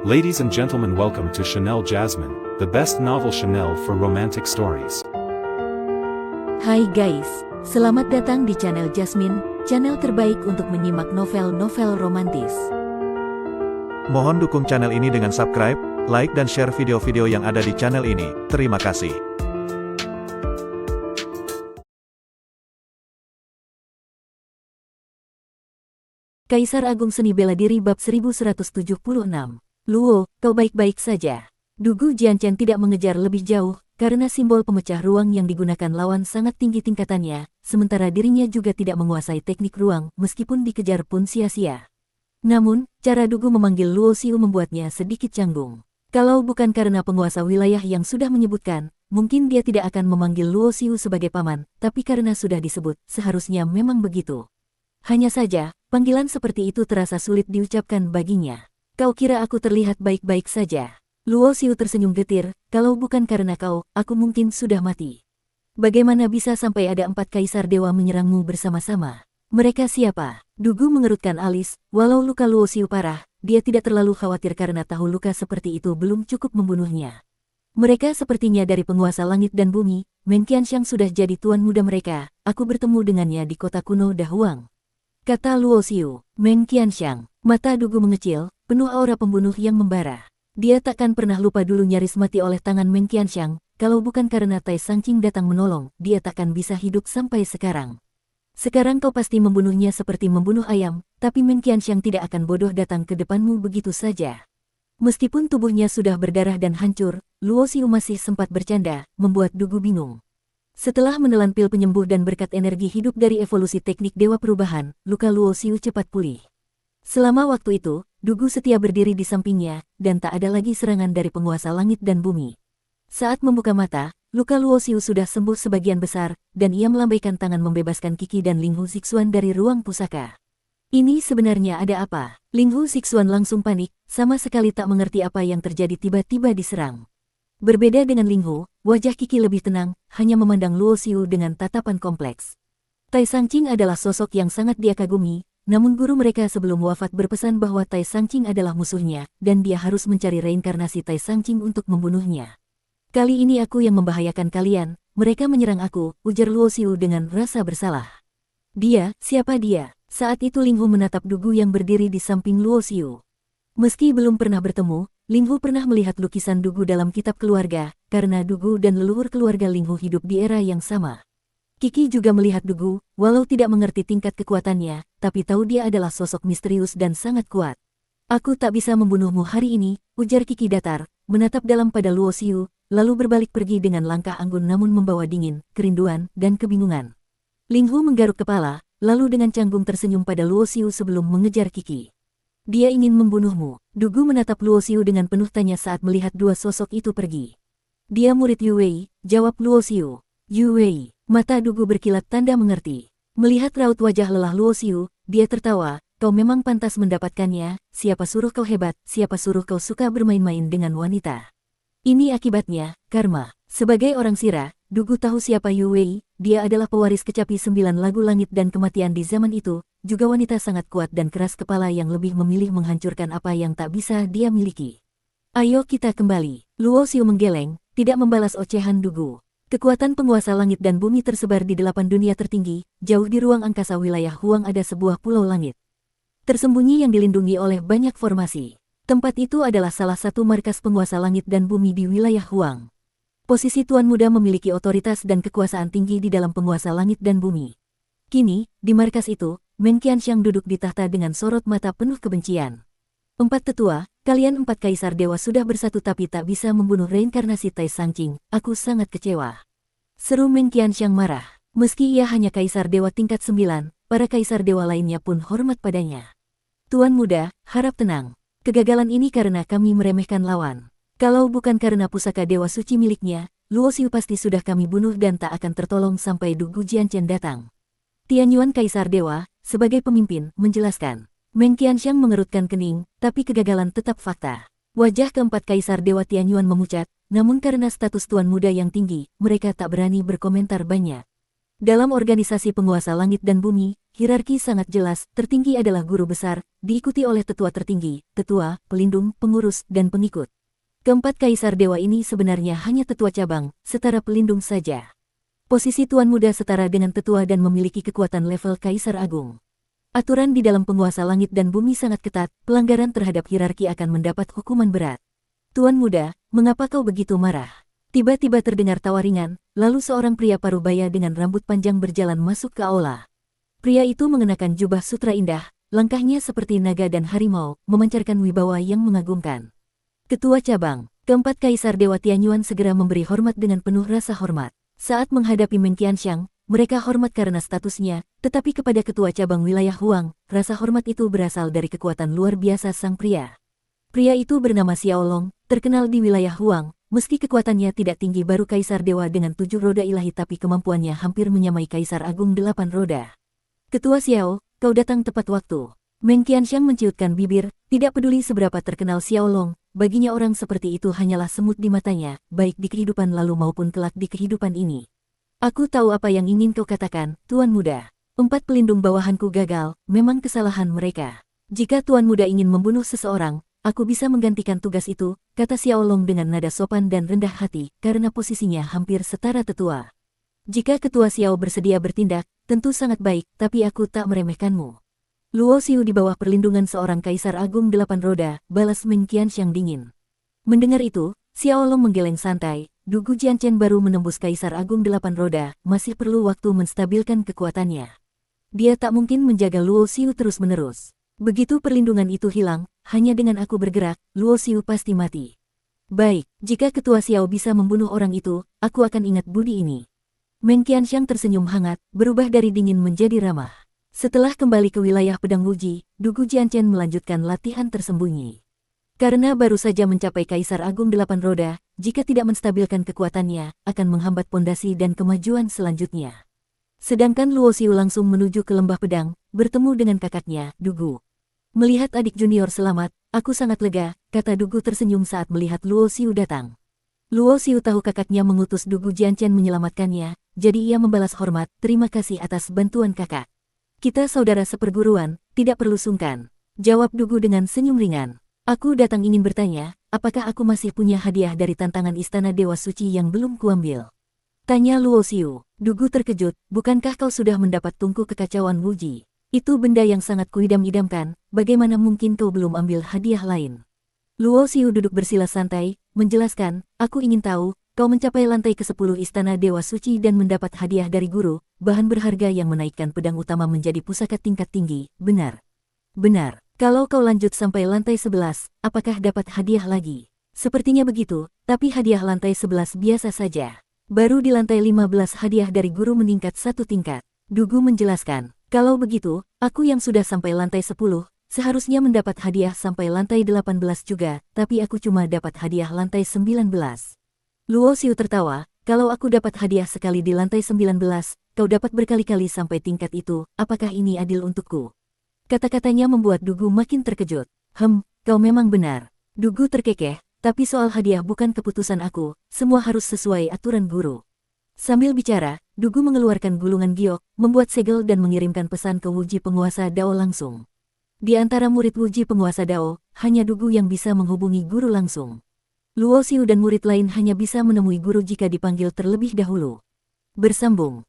Ladies and gentlemen, welcome to Chanel Jasmine, the best novel Chanel for romantic stories. Hai guys, selamat datang di channel Jasmine, channel terbaik untuk menyimak novel-novel romantis. Mohon dukung channel ini dengan subscribe, like dan share video-video yang ada di channel ini. Terima kasih. Kaisar Agung Seni Bela Diri bab 1176. Luo, kau baik-baik saja. Dugu Jianchen tidak mengejar lebih jauh, karena simbol pemecah ruang yang digunakan lawan sangat tinggi tingkatannya, sementara dirinya juga tidak menguasai teknik ruang, meskipun dikejar pun sia-sia. Namun, cara Dugu memanggil Luo Xiu membuatnya sedikit canggung. Kalau bukan karena penguasa wilayah yang sudah menyebutkan, mungkin dia tidak akan memanggil Luo Xiu sebagai paman, tapi karena sudah disebut, seharusnya memang begitu. Hanya saja, panggilan seperti itu terasa sulit diucapkan baginya. Kau kira aku terlihat baik-baik saja? Luo Xiu tersenyum getir, kalau bukan karena kau, aku mungkin sudah mati. Bagaimana bisa sampai ada 4 kaisar dewa menyerangmu bersama-sama? Mereka siapa? Dugu mengerutkan alis, walau luka Luo Xiu parah, dia tidak terlalu khawatir karena tahu luka seperti itu belum cukup membunuhnya. Mereka sepertinya dari penguasa langit dan bumi, Meng Qianxiang sudah jadi tuan muda mereka, aku bertemu dengannya di kota kuno Dahuang. Kata Luo Xiu. Meng Qianxiang, mata Dugu mengecil, penuh aura pembunuh yang membara. Dia takkan pernah lupa dulu nyaris mati oleh tangan Meng Qianxiang, kalau bukan karena Tai Sangqing datang menolong, dia takkan bisa hidup sampai sekarang. Sekarang kau pasti membunuhnya seperti membunuh ayam, tapi Meng Qianxiang tidak akan bodoh datang ke depanmu begitu saja. Meskipun tubuhnya sudah berdarah dan hancur, Luo Xiu masih sempat bercanda, membuat Dugu bingung. Setelah menelan pil penyembuh dan berkat energi hidup dari evolusi teknik Dewa Perubahan, luka Luo Xiu cepat pulih. Selama waktu itu, Dugu setia berdiri di sampingnya, dan tak ada lagi serangan dari penguasa langit dan bumi. Saat membuka mata, luka Luo Xiu sudah sembuh sebagian besar, dan ia melambaikan tangan membebaskan Qi dan Ling Hu Zixuan dari ruang pusaka. Ini sebenarnya ada apa? Ling Hu Zixuan langsung panik, sama sekali tak mengerti apa yang terjadi tiba-tiba diserang. Berbeda dengan Ling Hu, wajah Qi lebih tenang, hanya memandang Luo Xiu dengan tatapan kompleks. Tai Sangqing adalah sosok yang sangat dia kagumi, namun guru mereka sebelum wafat berpesan bahwa Tai Sangqing adalah musuhnya, dan dia harus mencari reinkarnasi Tai Sangqing untuk membunuhnya. Kali ini aku yang membahayakan kalian, mereka menyerang aku, ujar Luo Xiu dengan rasa bersalah. Dia, siapa dia? Saat itu Ling Hu menatap Dugu yang berdiri di samping Luo Xiu. Meski belum pernah bertemu, Ling Hu pernah melihat lukisan Dugu dalam kitab keluarga, karena Dugu dan leluhur keluarga Ling Hu hidup di era yang sama. Qi juga melihat Dugu, walau tidak mengerti tingkat kekuatannya, tapi tahu dia adalah sosok misterius dan sangat kuat. Aku tak bisa membunuhmu hari ini, ujar Qi datar, menatap dalam pada Luo Xiu, lalu berbalik pergi dengan langkah anggun namun membawa dingin, kerinduan, dan kebingungan. Ling Hu menggaruk kepala, lalu dengan canggung tersenyum pada Luo Xiu sebelum mengejar Qi. Dia ingin membunuhmu. Dugu menatap Luo Xiu dengan penuh tanya saat melihat dua sosok itu pergi. Dia murid Yu Wei, jawab Luo Xiu. Yu Wei. Mata Dugu berkilat tanda mengerti. Melihat raut wajah lelah Luo Xiu, dia tertawa, kau memang pantas mendapatkannya, siapa suruh kau hebat, siapa suruh kau suka bermain-main dengan wanita. Ini akibatnya, karma. Sebagai orang Sira, Dugu tahu siapa Yu Wei, dia adalah pewaris kecapi 9 lagu langit dan kematian di zaman itu, juga wanita sangat kuat dan keras kepala yang lebih memilih menghancurkan apa yang tak bisa dia miliki. Ayo kita kembali. Luo Xiu menggeleng, tidak membalas ocehan Dugu. Kekuatan penguasa langit dan bumi tersebar di 8 dunia tertinggi, jauh di ruang angkasa wilayah Huang ada sebuah pulau langit. Tersembunyi yang dilindungi oleh banyak formasi. Tempat itu adalah salah satu markas penguasa langit dan bumi di wilayah Huang. Posisi Tuan Muda memiliki otoritas dan kekuasaan tinggi di dalam penguasa langit dan bumi. Kini, di markas itu, Meng Qianxiang duduk di tahta dengan sorot mata penuh kebencian. 4 tetua, kalian 4 kaisar dewa sudah bersatu tapi tak bisa membunuh reinkarnasi Tai Sangqing, aku sangat kecewa. Seru Meng Qianxiang marah. Meski ia hanya kaisar dewa tingkat 9, para kaisar dewa lainnya pun hormat padanya. Tuan Muda, harap tenang. Kegagalan ini karena kami meremehkan lawan. Kalau bukan karena pusaka dewa suci miliknya, Luo Xiu pasti sudah kami bunuh dan tak akan tertolong sampai Dugu Jianchen datang. Tianyuan Kaisar Dewa, sebagai pemimpin, menjelaskan. Meng Qianxiang mengerutkan kening, tapi kegagalan tetap fakta. Wajah keempat Kaisar Dewa Tianyuan memucat, namun karena status Tuan Muda yang tinggi, mereka tak berani berkomentar banyak. Dalam organisasi penguasa langit dan bumi, hierarki sangat jelas, tertinggi adalah guru besar, diikuti oleh tetua tertinggi, tetua, pelindung, pengurus, dan pengikut. Keempat kaisar dewa ini sebenarnya hanya tetua cabang, setara pelindung saja. Posisi Tuan Muda setara dengan tetua dan memiliki kekuatan level kaisar agung. Aturan di dalam penguasa langit dan bumi sangat ketat, pelanggaran terhadap hierarki akan mendapat hukuman berat. Tuan Muda, mengapa kau begitu marah? Tiba-tiba terdengar tawa ringan, lalu seorang pria parubaya dengan rambut panjang berjalan masuk ke aula. Pria itu mengenakan jubah sutra indah, langkahnya seperti naga dan harimau, memancarkan wibawa yang mengagumkan. Ketua cabang, keempat kaisar Dewa Tianyuan segera memberi hormat dengan penuh rasa hormat. Saat menghadapi Meng Qianxiang, mereka hormat karena statusnya, tetapi kepada ketua cabang wilayah Huang, rasa hormat itu berasal dari kekuatan luar biasa sang pria. Pria itu bernama Xiaolong, terkenal di wilayah Huang. Meski kekuatannya tidak tinggi baru kaisar dewa dengan 7 roda ilahi tapi kemampuannya hampir menyamai kaisar agung 8 roda. Ketua Xiao, kau datang tepat waktu. Meng Qianxiang menciutkan bibir, tidak peduli seberapa terkenal Xiaolong, baginya orang seperti itu hanyalah semut di matanya, baik di kehidupan lalu maupun kelak di kehidupan ini. Aku tahu apa yang ingin kau katakan, Tuan Muda. 4 pelindung bawahanku gagal, memang kesalahan mereka. Jika Tuan Muda ingin membunuh seseorang, aku bisa menggantikan tugas itu, kata Xiaolong dengan nada sopan dan rendah hati, karena posisinya hampir setara tetua. Jika ketua Xiao bersedia bertindak, tentu sangat baik, tapi aku tak meremehkanmu. Luo Xiu di bawah perlindungan seorang kaisar agung 8 roda, balas Meng Qianxiang dingin. Mendengar itu, Xiaolong menggeleng santai, Dugu Jianchen baru menembus kaisar agung 8 roda, masih perlu waktu menstabilkan kekuatannya. Dia tak mungkin menjaga Luo Xiu terus-menerus. Begitu perlindungan itu hilang, hanya dengan aku bergerak, Luo Xiu pasti mati. Baik, jika ketua Xiao bisa membunuh orang itu, aku akan ingat budi ini. Meng Qianxiang tersenyum hangat, berubah dari dingin menjadi ramah. Setelah kembali ke wilayah pedang Wuji, Dugu Jianchen melanjutkan latihan tersembunyi. Karena baru saja mencapai kaisar agung 8 roda, jika tidak menstabilkan kekuatannya, akan menghambat pondasi dan kemajuan selanjutnya. Sedangkan Luo Xiu langsung menuju ke lembah pedang, bertemu dengan kakaknya, Dugu. Melihat adik junior selamat, aku sangat lega, kata Dugu tersenyum saat melihat Luo Xiu datang. Luo Xiu tahu kakaknya mengutus Dugu Jianchen menyelamatkannya, jadi ia membalas hormat, terima kasih atas bantuan kakak. Kita saudara seperguruan, tidak perlu sungkan. Jawab Dugu dengan senyum ringan. Aku datang ingin bertanya, apakah aku masih punya hadiah dari tantangan Istana Dewa Suci yang belum kuambil? Tanya Luo Xiu. Dugu terkejut, bukankah kau sudah mendapat tungku kekacauan Wuji? Itu benda yang sangat kuidam-idamkan, bagaimana mungkin kau belum ambil hadiah lain? Luo Xiu duduk bersila santai, menjelaskan, aku ingin tahu, kau mencapai lantai ke-10 Istana Dewa Suci dan mendapat hadiah dari guru, bahan berharga yang menaikkan pedang utama menjadi pusaka tingkat tinggi, benar? Benar. Kalau kau lanjut sampai lantai 11, apakah dapat hadiah lagi? Sepertinya begitu, tapi hadiah lantai 11 biasa saja. Baru di lantai 15 hadiah dari guru meningkat 1 tingkat. Dugu menjelaskan, kalau begitu, aku yang sudah sampai lantai 10, seharusnya mendapat hadiah sampai lantai 18 juga, tapi aku cuma dapat hadiah lantai 19. Luo Xiu tertawa, kalau aku dapat hadiah sekali di lantai 19, kau dapat berkali-kali sampai tingkat itu, apakah ini adil untukku? Kata-katanya membuat Dugu makin terkejut. Kau memang benar. Dugu terkekeh, tapi soal hadiah bukan keputusan aku, semua harus sesuai aturan guru. Sambil bicara, Dugu mengeluarkan gulungan giok, membuat segel dan mengirimkan pesan ke Wuji penguasa Dao langsung. Di antara murid Wuji penguasa Dao, hanya Dugu yang bisa menghubungi guru langsung. Luo Xiu dan murid lain hanya bisa menemui guru jika dipanggil terlebih dahulu. Bersambung.